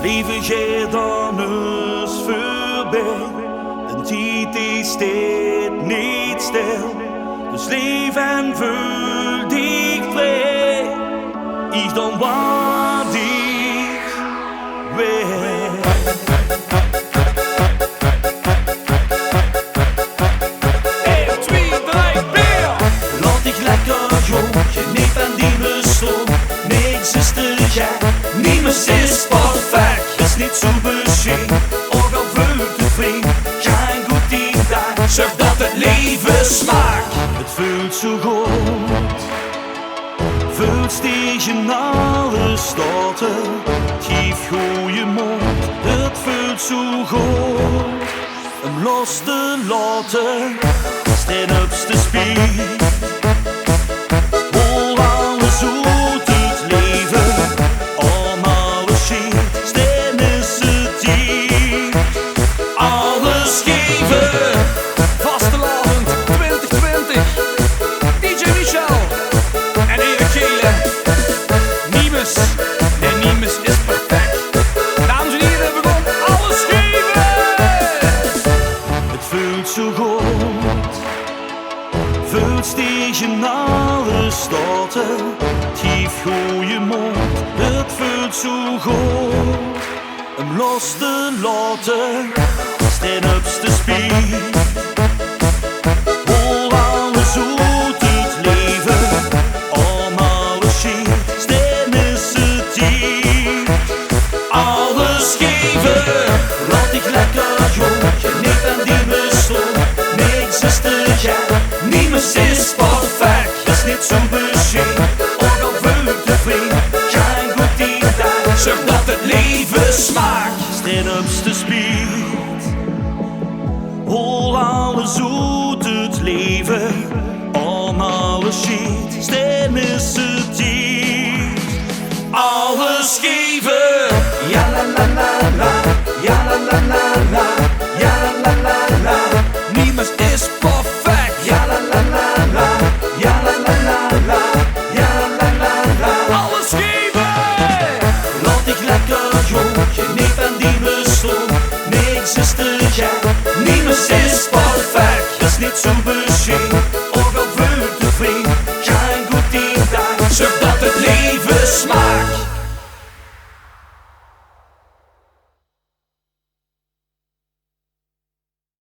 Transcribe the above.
leven jij dan eens voorbij. De tijd die staat niet stil, dus leef en voel dich vrij. Ik dan wat ik wil. Laat dich lekker jong, geniet van die bestond. Niks is te gek, niemand is perfect. Is niet zo beschikt, ook al voelt het vreemd. Geen goed idee, zorg dat het leven smaakt. Het voelt zo goed, voelt tegen alle staten. Het geeft goeie mond, het voelt zo goed. Hem los te laten, staan op de speed. Hol alles uit het leven, om alles shit, staan is het hier. Alles geven, Vastelavond 2020, DJ Michel en Erik Gele. Niemes, nee Niemes is perfect. Dames en heren, we gaan alles geven. het voelt zo goed, voelt tegen alle staten. Het geeft goeie mond, het voelt zo goed. Hem los te laten, staan op de speed. Hol alles uit het leven, om alles shit, staan is het hier. Alles geven, laat dich lekker jong, geniet van die bestond. Niks is te gek, niemand is perfect. Is niet zo beschikt, ook al voelt het vreemd. Geen goed idee, zorg dat het leven smaakt. Staan op de speed, hol alles uit het leven, om alles shit, staan is het hier. Alles geven, ja la la la la, ja la la la la, ja la la la la. Niemes is perfect. Ja la la la la, ja la la la la, ja la la la. Alles geven. Laat dich lekker jong, geniet van die bestond. Niks is te gek, niemand is perfect. Is niet zo beschikt,